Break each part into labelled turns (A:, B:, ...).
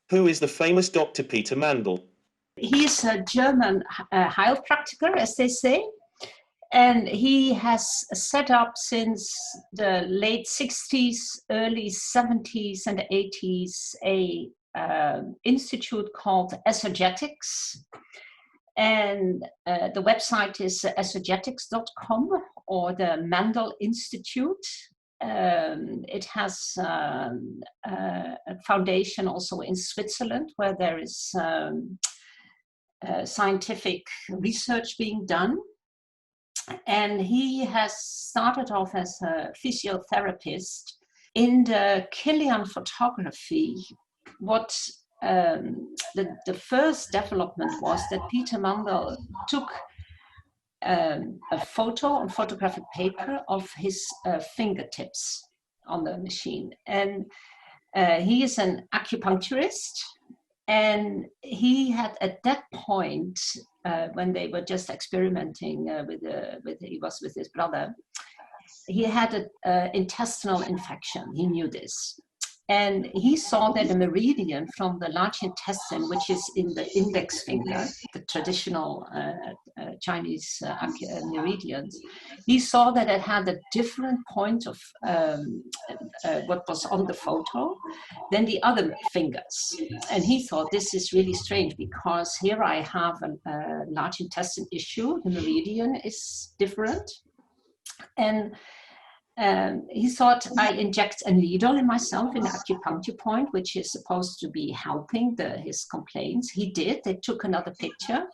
A: Who is the famous Dr. Peter Mandel?
B: He's a German Heilpraktiker, as they say, and he has set up since the late 60s, early 70s and 80s a institute called Esogetics. And the website is esogetics.com, or the Mandel Institute. It has a foundation also in Switzerland, where there is scientific research being done. And he has started off as a physiotherapist. In the Killian photography, what the first development was that Peter Mandel took a photo on photographic paper of his fingertips on the machine. And he is an acupuncturist, and he had at that point, when they were just experimenting he was with his brother, he had an intestinal infection. He knew this. And he saw that a meridian from the large intestine, which is in the index finger, the traditional Chinese meridians, he saw that it had a different point of what was on the photo than the other fingers. And he thought, this is really strange, because here I have a large intestine issue, the meridian is different. And he thought, I inject a needle in myself in the acupuncture point, which is supposed to be helping his complaints. He did. They took another picture.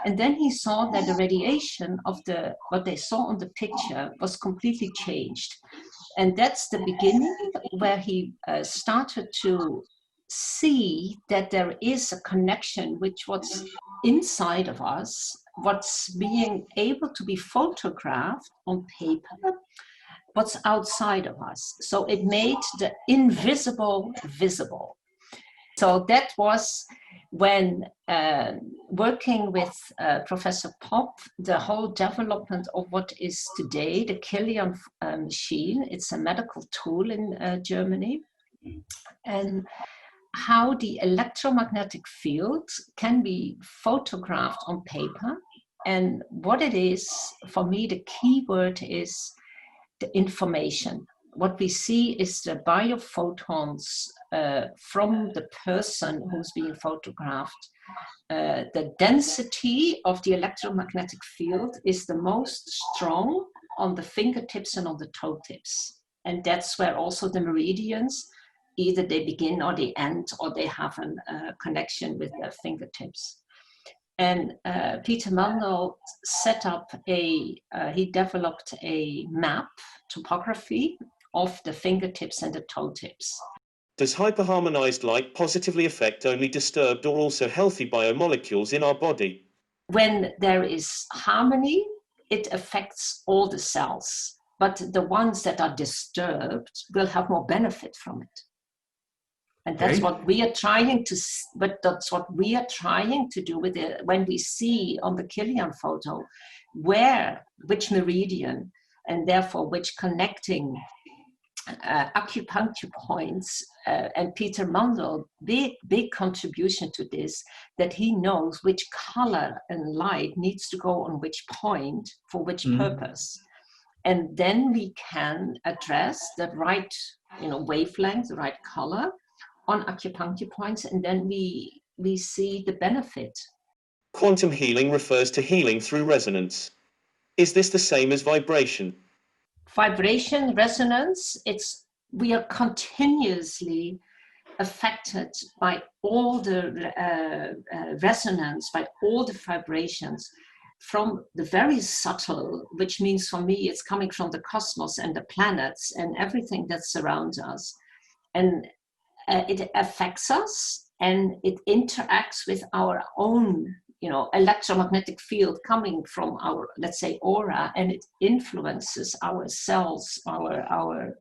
B: And then he saw that the radiation of what they saw on the picture was completely changed. And that's the beginning where he started to see that there is a connection with what's inside of us, what's being able to be photographed on paper, what's outside of us. So it made the invisible visible. So that was when working with Professor Popp, the whole development of what is today the Killian machine. It's a medical tool in Germany. And how the electromagnetic field can be photographed on paper. And what it is, for me, the key word is the information. What we see is the biophotons from the person who's being photographed. The density of the electromagnetic field is the most strong on the fingertips and on the toe tips. And that's where also the meridians, either they begin or they end, or they have a connection with their fingertips. And Peter Mandel set up he developed a map, topography of the fingertips and the toe tips.
A: Does hyperharmonized light positively affect only disturbed or also healthy biomolecules in our body?
B: When there is harmony, it affects all the cells, but the ones that are disturbed will have more benefit from it. And that's what we are trying to, do with it when we see on the Killian photo which meridian, and therefore which connecting acupuncture points. And Peter Mandel, big contribution to this, that he knows which color and light needs to go on which point for which purpose. And then we can address the right wavelength, the right color on acupuncture points, and then we see the benefit.
A: Quantum healing refers to healing through resonance. Is this the same as vibration?
B: Vibration, resonance, we are continuously affected by all the resonance, by all the vibrations, from the very subtle, which means for me it's coming from the cosmos and the planets and everything that surrounds us. And it affects us, and it interacts with our own, electromagnetic field coming from our, let's say, aura, and it influences our cells, the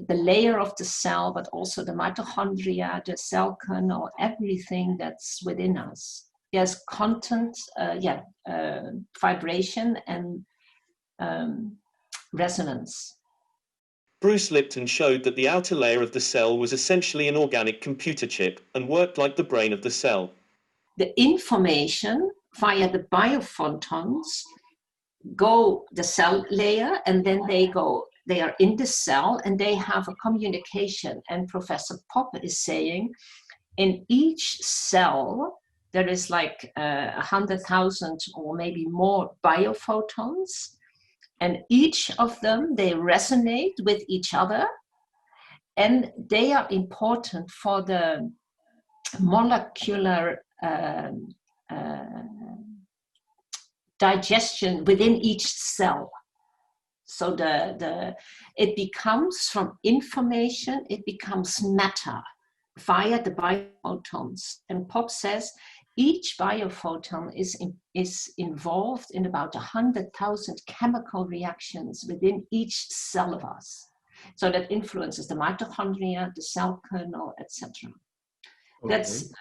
B: layer of the cell, but also the mitochondria, the cell kernel, everything that's within us. There's content, vibration and resonance.
A: Bruce Lipton showed that the outer layer of the cell was essentially an organic computer chip and worked like the brain of the cell.
B: The information via the biophotons go the cell layer, and then they are in the cell and they have a communication. And Professor Popp is saying in each cell there is like 100,000 or maybe more biophotons, and each of them, they resonate with each other, and they are important for the molecular digestion within each cell. So it becomes from information, it becomes matter via the biophotons. And Popp says each biophoton is involved in about 100,000 chemical reactions within each cell of us. So that influences the mitochondria, the cell kernel, etc. Okay. That's,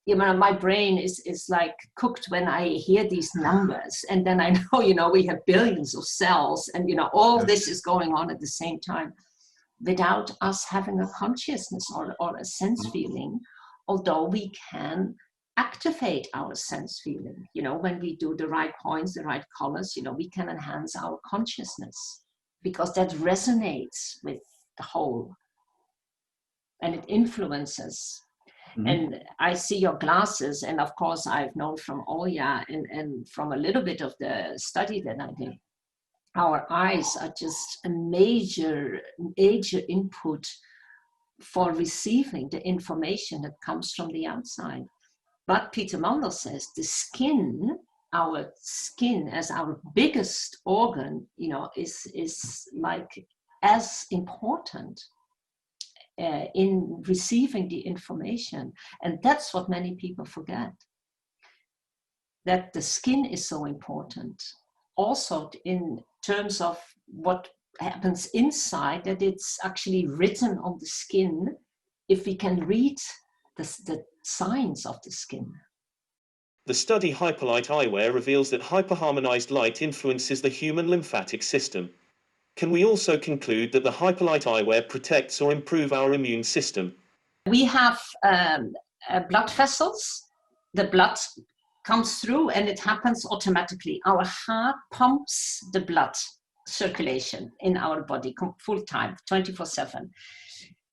B: you know, my brain is like cooked when I hear these numbers, and then I know, we have billions of cells, and all this is going on at the same time without us having a consciousness or a sense feeling, although we can activate our sense feeling. When we do the right points, the right colors, we can enhance our consciousness because that resonates with the whole and it influences. And I see your glasses, and of course I've known from Olya and from a little bit of the study that I did, our eyes are just a major input for receiving the information that comes from the outside. But Peter Mandel says the skin, our skin as our biggest organ, is like as important in receiving the information. And that's what many people forget, that the skin is so important. Also in terms of what happens inside, that it's actually written on the skin if we can read the signs of the skin.
A: The study Hyperlight Eyewear reveals that hyperharmonized light influences the human lymphatic system. Can we also conclude that the Hyperlight Eyewear protects or improves our immune system?
B: We have blood vessels. The blood comes through and it happens automatically. Our heart pumps the blood circulation in our body full time, 24/7.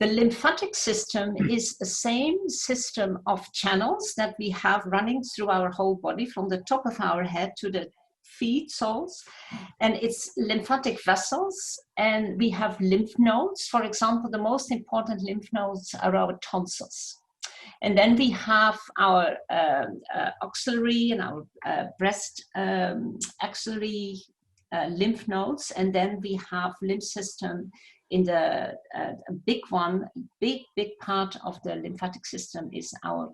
B: The lymphatic system is the same system of channels that we have running through our whole body, from the top of our head to the feet, soles, and it's lymphatic vessels, and we have lymph nodes. For example, the most important lymph nodes are our tonsils. And then we have our axillary and our breast axillary lymph nodes, and then we have lymph system in the big part of the lymphatic system is our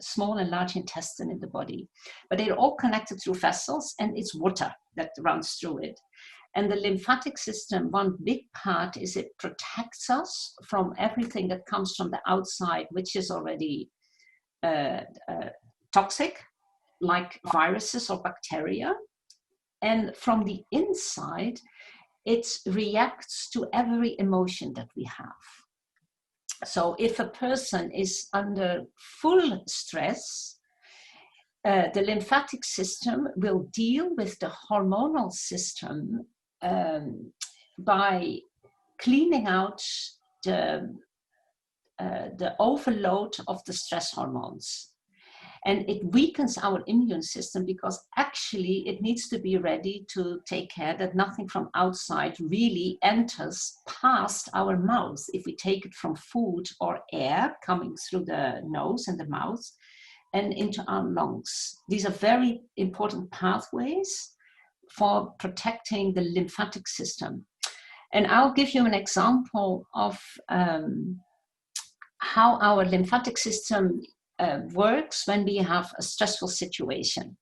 B: small and large intestine in the body. But they're all connected through vessels, and it's water that runs through it. And the lymphatic system, one big part is it protects us from everything that comes from the outside, which is already toxic, like viruses or bacteria. And from the inside, it reacts to every emotion that we have. So if a person is under full stress, the lymphatic system will deal with the hormonal system by cleaning out the overload of the stress hormones. And it weakens our immune system because actually it needs to be ready to take care that nothing from outside really enters past our mouth. If we take it from food or air coming through the nose and the mouth and into our lungs. These are very important pathways for protecting the lymphatic system. And I'll give you an example of how our lymphatic system works when we have a stressful situation.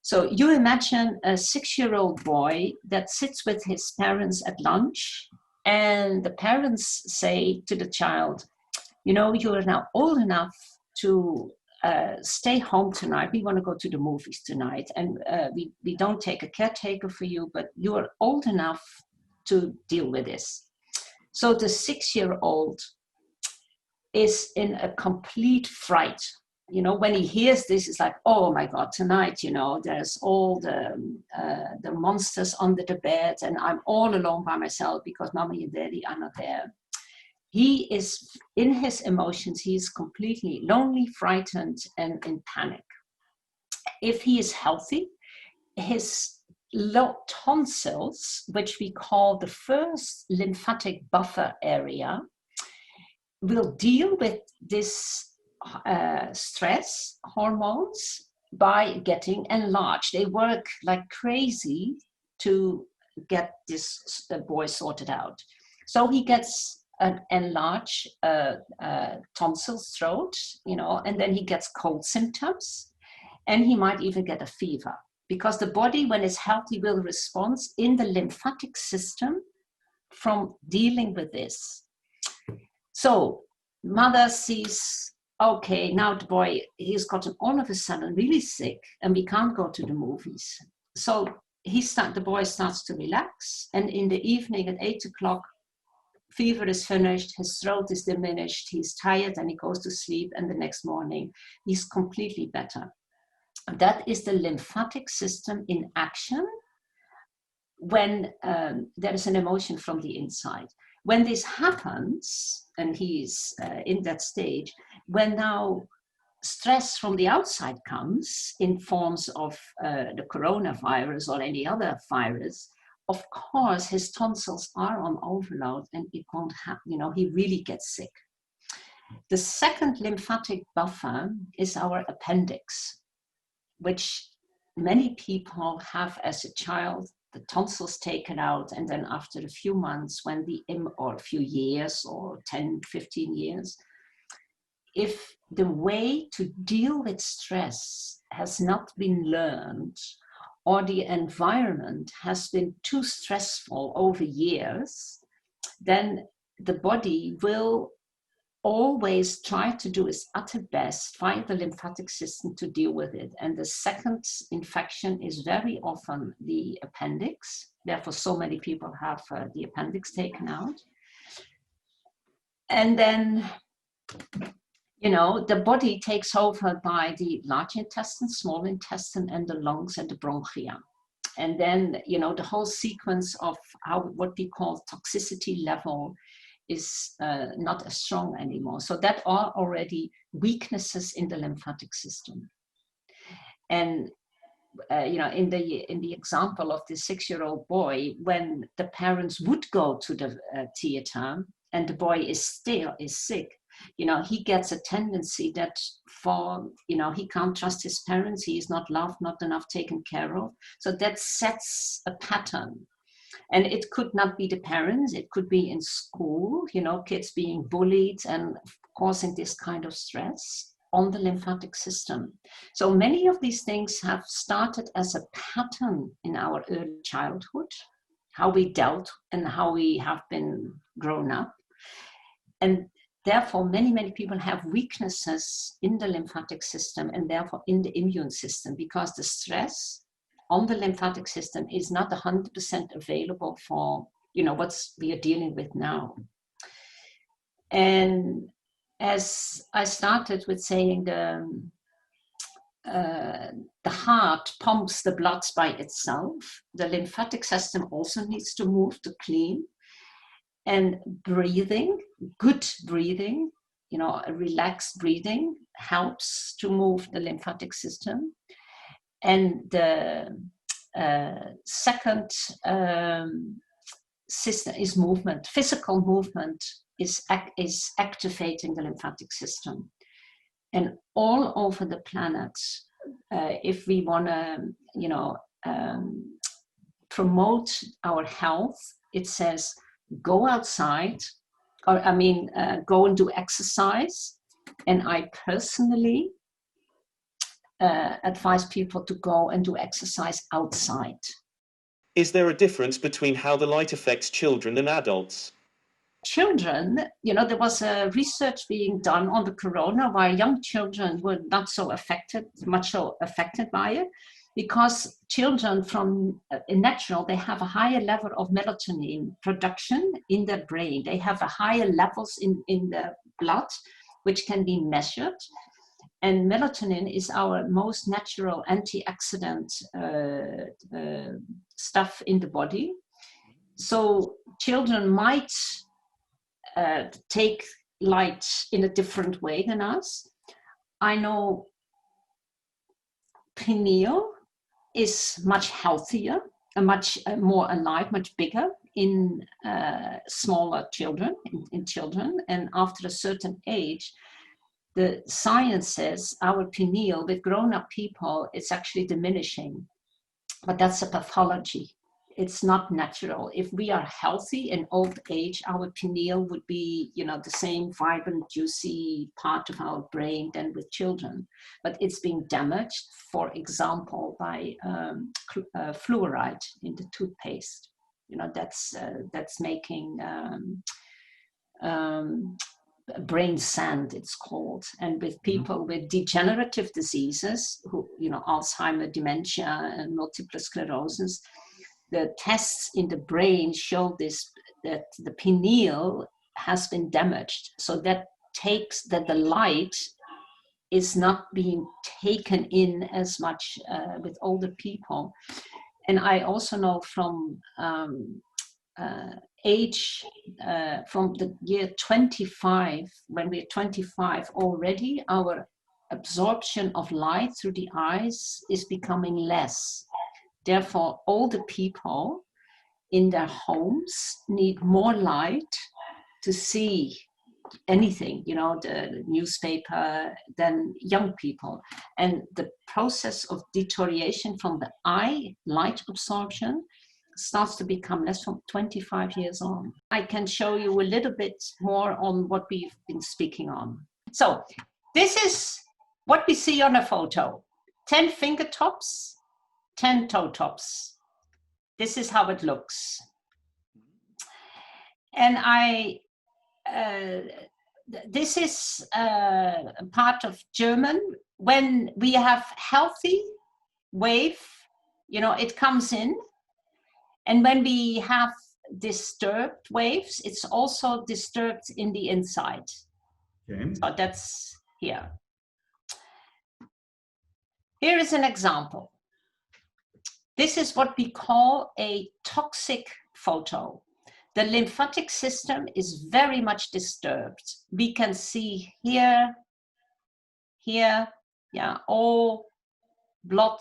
B: So you imagine a 6-year-old boy that sits with his parents at lunch, and the parents say to the child, you are now old enough to stay home tonight. We want to go to the movies tonight, and we don't take a caretaker for you, but you are old enough to deal with this. So the 6-year-old is in a complete fright. You know, when he hears this, it's like, oh my God, tonight, you know, there's all the monsters under the bed and I'm all alone by myself because mommy and daddy are not there. He is, in his emotions, he is completely lonely, frightened, and in panic. If he is healthy, his tonsils, which we call the first lymphatic buffer area, will deal with this stress hormones by getting enlarged. They work like crazy to get this boy sorted out. So he gets an enlarged tonsils, throat, you know, and then he gets cold symptoms, and he might even get a fever, because the body, when it's healthy, will respond in the lymphatic system from dealing with this. So mother sees, okay, now the boy, he's gotten all of a sudden really sick and we can't go to the movies. So the boy starts to relax, and in the evening at 8 o'clock, fever is finished, his throat is diminished, he's tired and he goes to sleep, and the next morning he's completely better. That is the lymphatic system in action when there is an emotion from the inside. When this happens, and he's in that stage, when now stress from the outside comes in forms of the coronavirus or any other virus, of course his tonsils are on overload and it won't happen, you know, he really gets sick. The second lymphatic buffer is our appendix, which many people have as a child, the tonsils taken out, and then after a few months, or a few years, or 10, 15 years, if the way to deal with stress has not been learned, or the environment has been too stressful over years, then the body will always try to do its utter best via the lymphatic system to deal with it. And the second infection is very often the appendix. Therefore, so many people have the appendix taken out. And then, you know, the body takes over by the large intestine, small intestine, and the lungs and the bronchia. And then, you know, the whole sequence of what we call toxicity level is not as strong anymore. So that are already weaknesses in the lymphatic system. And you know, in the example of the 6-year-old boy, when the parents would go to the theater and the boy is sick, you know, he gets a tendency that you know, he can't trust his parents, he is not loved, not enough taken care of. So that sets a pattern. And it could not be the parents, it could be in school, you know, kids being bullied and causing this kind of stress on the lymphatic system. So many of these things have started as a pattern in our early childhood, how we dealt and how we have been grown up. And therefore, many, many people have weaknesses in the lymphatic system and therefore in the immune system, because the stress on the lymphatic system is not 100% available for, you know, what we are dealing with now. And as I started with saying, the heart pumps the blood by itself. The lymphatic system also needs to move to clean. And breathing, good breathing, you know, a relaxed breathing helps to move the lymphatic system. And the second system is movement. Physical movement is activating the lymphatic system. And all over the planet, if we want to, you know, promote our health, it says go outside, or go and do exercise. And I personally advise people to go and do exercise outside.
A: Is there a difference between how the light affects children and adults?
B: Children, you know, there was a research being done on the corona where young children were not so affected, much so affected by it. because children from in natural, they have a higher level of melatonin production in their brain. They have a higher levels in the blood, which can be measured. And melatonin is our most natural antioxidant stuff in the body. So children might take light in a different way than us. I know pineal is much healthier, much more alive, much bigger in smaller children, in children. And after a certain age, the science says our pineal with grown-up people, it's actually diminishing. But that's a pathology. It's not natural. If we are healthy in old age, our pineal would be, you know, the same vibrant, juicy part of our brain than with children. But it's being damaged, for example, by fluoride in the toothpaste. You know, that's making brain sand, it's called. And with people with degenerative diseases, who, you know, Alzheimer, dementia, and multiple sclerosis, the tests in the brain show this, that the pineal has been damaged. So that the light is not being taken in as much with older people. And I also know from age, from the year 25, when we're 25 already, our absorption of light through the eyes is becoming less. Therefore, older people in their homes need more light to see anything, you know, the newspaper, than young people. And the process of deterioration from the eye light absorption starts to become less from 25 years on. I can show you a little bit more on what we've been speaking on. So this is what we see on a photo. 10 finger tops, 10 toe tops. This is how it looks. And this is part of German. When we have healthy wave, you know, it comes in. And when we have disturbed waves, it's also disturbed in the inside. Okay. So that's here. Here is an example. This is what we call a toxic photo. The lymphatic system is very much disturbed. We can see here, yeah, all blood.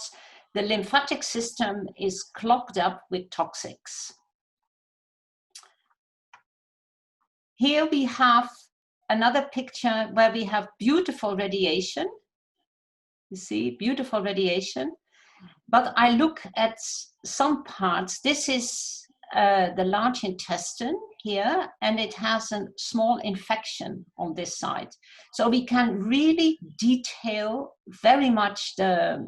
B: The lymphatic system is clogged up with toxics. Here we have another picture where we have beautiful radiation. You see, beautiful radiation. But I look at some parts. This is the large intestine here, and it has a small infection on this side. So we can really detail very much the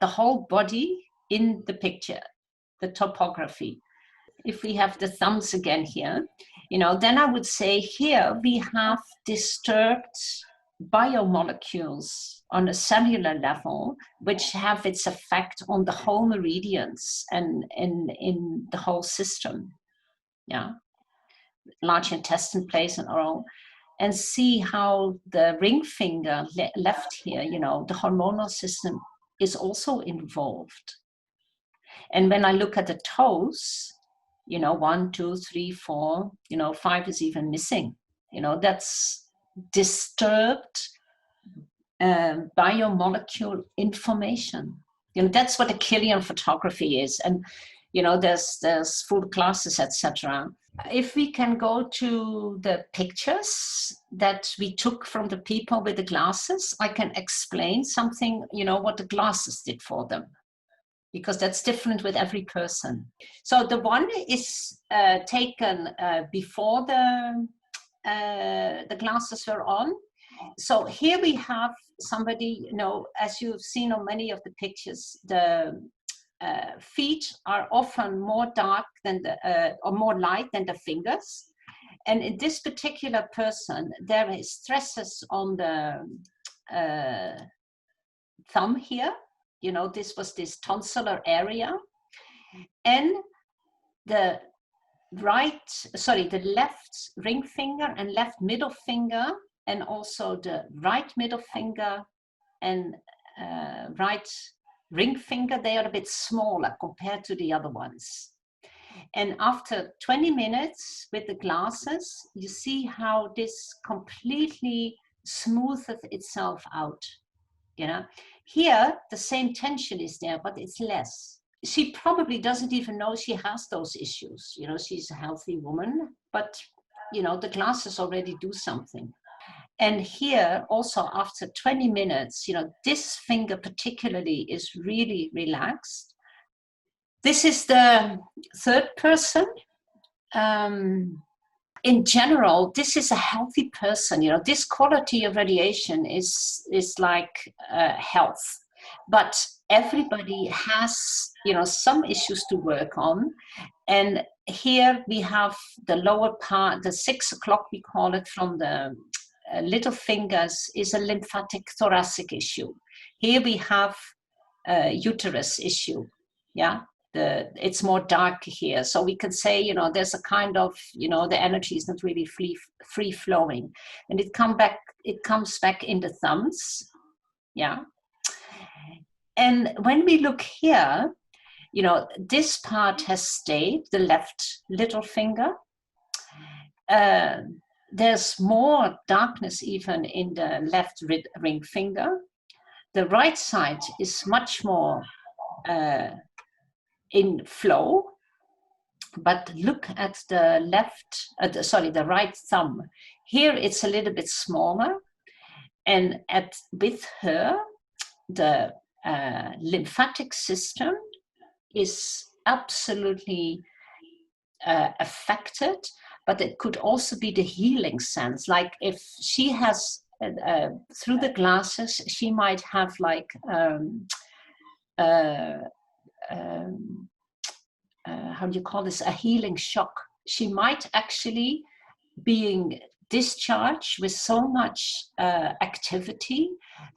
B: whole body in the picture, the topography. If we have the thumbs again here, you know, then I would say here we have disturbed biomolecules on a cellular level, which have its effect on the whole meridians and in the whole system. Yeah, large intestine plays an role. And see how the ring finger left here, you know, the hormonal system is also involved. And when I look at the toes, you know, 1, 2, 3, 4, you know, 5 is even missing. You know, that's disturbed biomolecule information. You know, that's what a Killian photography is. And, you know, there's full classes, etc. If we can go to the pictures that we took from the people with the glasses, I can explain something, you know, what the glasses did for them, because that's different with every person. So the one is taken before the glasses were on. So here we have somebody, you know, as you've seen on many of the pictures, the feet are often more dark than or more light than the fingers. And in this particular person, there is stresses on the thumb here. This was this tonsillar area. And the left ring finger and left middle finger, and also the right middle finger and right ring finger, they are a bit smaller compared to the other ones. And after 20 minutes with the glasses, you see how this completely smootheth itself out. Here the same tension is there, but it's less. She probably doesn't even know she has those issues. She's a healthy woman, but the glasses already do something. And here also after 20 minutes, this finger particularly is really relaxed. This is the third person. In general, this is a healthy person. This quality of radiation is like health, but everybody has some issues to work on. And here we have the lower part, the 6 o'clock we call it, from the little fingers, is a lymphatic thoracic issue. Here we have a uterus issue. It's more dark here, so we could say there's a kind of the energy is not really free flowing, and it comes back in the thumbs. And when we look here, this part has stayed, the left little finger. There's more darkness even in the left ring finger. The right side is much more in flow, but look at the the right thumb. Here it's a little bit smaller, and with her, the lymphatic system is absolutely affected, but it could also be the healing sense. Like if she has, through the glasses, she might have like, how do you call this, a healing shock. She might actually being discharged with so much activity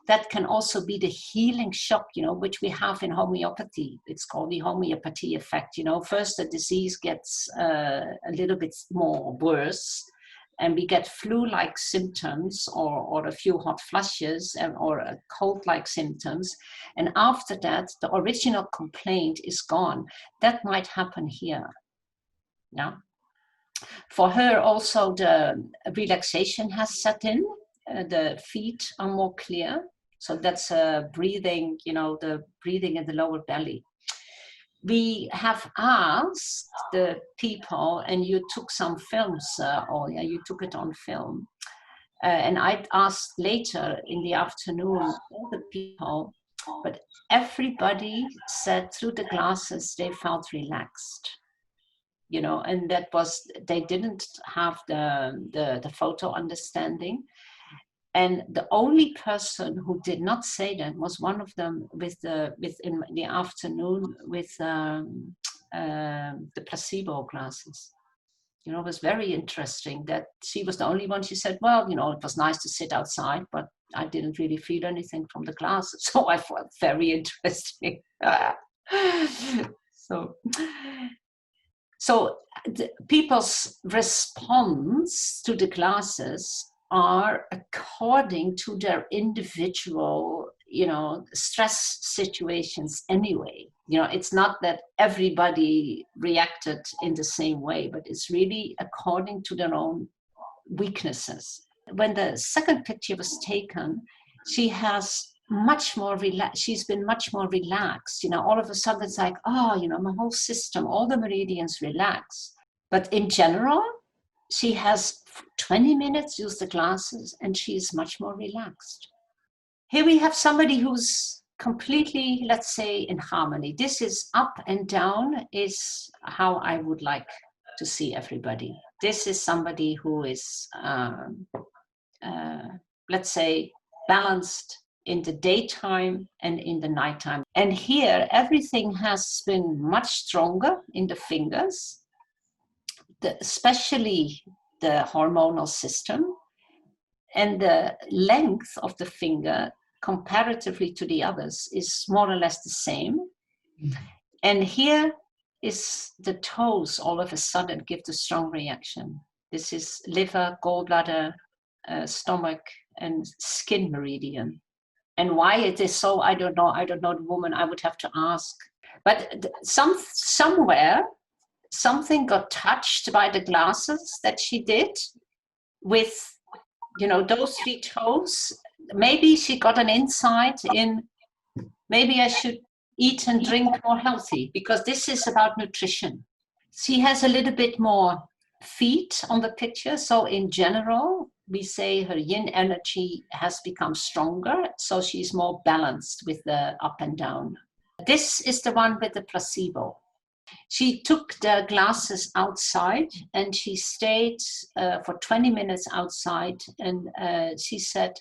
B: that can also be the healing shock, which we have in homeopathy. It's called the homeopathy effect. First the disease gets a little bit more worse, and we get flu-like symptoms or a few hot flushes or a cold-like symptoms. And after that, the original complaint is gone. That might happen here. For her also, the relaxation has set in. The feet are more clear. So that's breathing, the breathing in the lower belly. We have asked the people, and you took some films, you took it on film. And I asked later in the afternoon all the people, but everybody said through the glasses they felt relaxed. And that was, they didn't have the photo understanding. And the only person who did not say that was one of them in the afternoon with the placebo glasses. It was very interesting that she was the only one. She said, well, it was nice to sit outside, but I didn't really feel anything from the glasses. So I felt very interesting. So the people's response to the glasses are according to their individual, stress situations anyway. It's not that everybody reacted in the same way, but it's really according to their own weaknesses. When the second picture was taken, she has much more relaxed. She's been much more relaxed. All of a sudden it's like, my whole system, all the meridians relax. But in general, she has 20 minutes used the glasses and she's much more relaxed. Here we have somebody who's completely, let's say, in harmony. This is up and down is how I would like to see everybody. This is somebody who is, let's say, balanced in the daytime and in the nighttime. And here, everything has been much stronger in the fingers, especially the hormonal system, and the length of the finger comparatively to the others is more or less the same. And here is the toes all of a sudden give the strong reaction. This is liver, gallbladder, stomach, and skin meridian. And why it is so, I don't know. I don't know the woman. I would have to ask. But somewhere, something got touched by the glasses that she did with, you know, those 3 toes. Maybe she got an insight in, maybe I should eat and drink more healthy, because this is about nutrition. She has a little bit more feet on the picture. So in general, we say her yin energy has become stronger. So she's more balanced with the up and down. This is the one with the placebo. She took the glasses outside and she stayed for 20 minutes outside. And she said,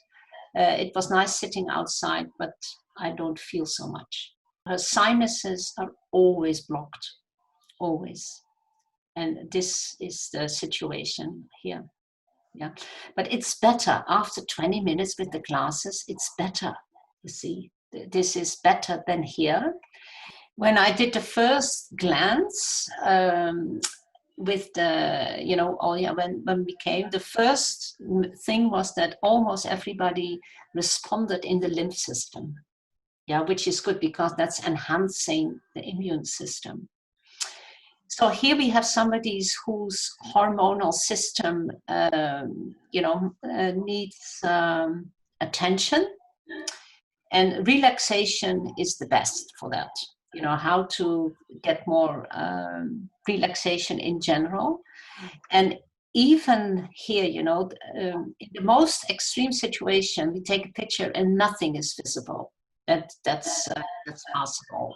B: it was nice sitting outside, but I don't feel so much. Her sinuses are always blocked, always. And this is the situation here. Yeah, but it's better after 20 minutes with the glasses. It's better, you see. This is better than here. When I did the first glance with the, you know, when we came, the first thing was that almost everybody responded in the lymph system. Yeah, which is good because that's enhancing the immune system. So here we have somebody whose hormonal system, needs attention, and relaxation is the best for that. You know, how to get more relaxation in general. And even here, you know, in the most extreme situation, we take a picture and nothing is visible. That's possible.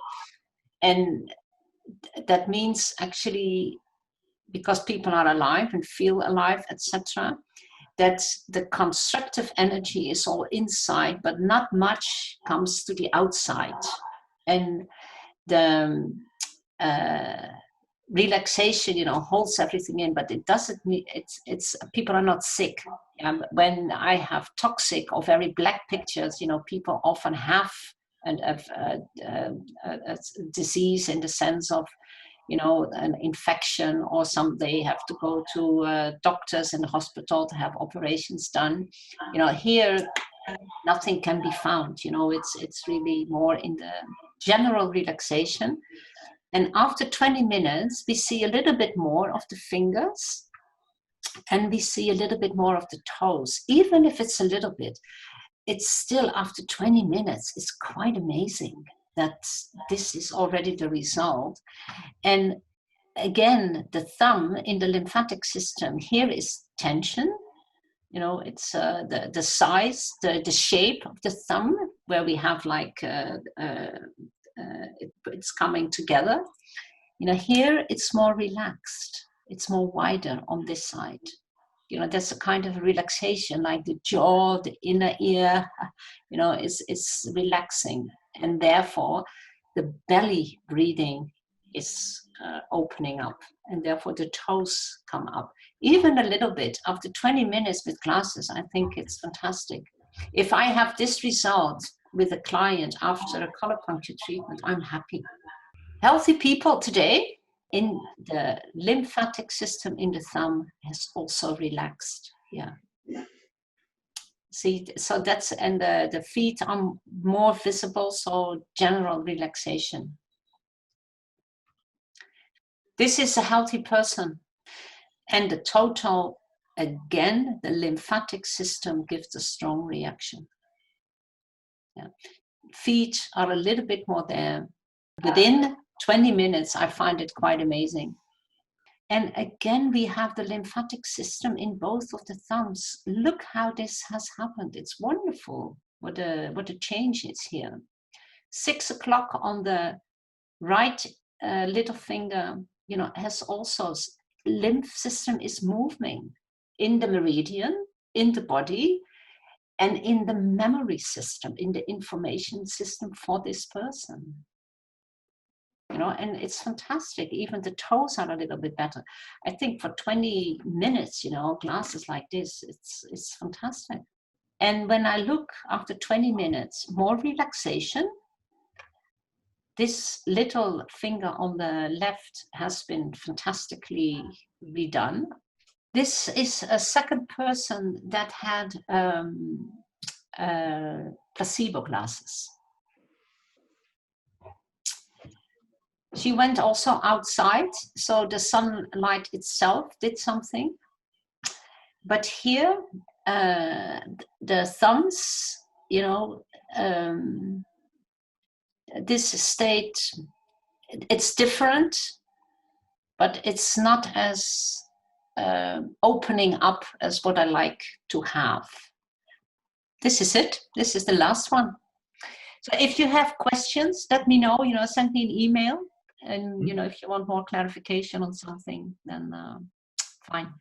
B: And that means actually, because people are alive and feel alive, etc., that the constructive energy is all inside, but not much comes to the outside. And the relaxation, you know, holds everything in, but it doesn't mean it's people are not sick. When I have toxic or very black pictures, you know, people often have a disease in the sense of, you know, an infection, or they have to go to doctors in the hospital to have operations done. You know, here nothing can be found. You know, it's really more in the general relaxation. And after 20 minutes, we see a little bit more of the fingers, and we see a little bit more of the toes. Even if it's a little bit, it's still, after 20 minutes, it's quite amazing that this is already the result. And again, the thumb in the lymphatic system, here is tension. You know, it's the size, the shape of the thumb, where we have like, it's coming together. You know, here it's more relaxed. It's more wider on this side. You know, there's a kind of relaxation, like the jaw, the inner ear, you know, it's relaxing. And therefore, the belly breathing is opening up. And therefore, the toes come up. Even a little bit. After 20 minutes with glasses, I think it's fantastic. If I have this result with a client after a color puncture treatment, I'm happy. Healthy people today, in the lymphatic system in the thumb has also relaxed. Yeah. See, so that's, and the feet are more visible, so general relaxation. This is a healthy person. And the total, again, the lymphatic system gives a strong reaction. Yeah. Feet are a little bit more there. Within 20 minutes, I find it quite amazing. And again, we have the lymphatic system in both of the thumbs. Look how this has happened. It's wonderful what a change is here. 6 o'clock on the right little finger, you know, has also, lymph system is moving in the meridian, in the body, and in the memory system, in the information system for this person. You know, and it's fantastic. Even the toes are a little bit better. I think for 20 minutes, you know, glasses like this, it's fantastic. And when I look after 20 minutes, more relaxation. This little finger on the left has been fantastically redone. This is a second person that had placebo glasses. She went also outside, so the sunlight itself did something. But here, the thumbs, you know, this state, it's different, but it's not as opening up as what I like to have. This is it. This is the last one. So if you have questions, let me know, you know, send me an email. And, you know, if you want more clarification on something, then fine.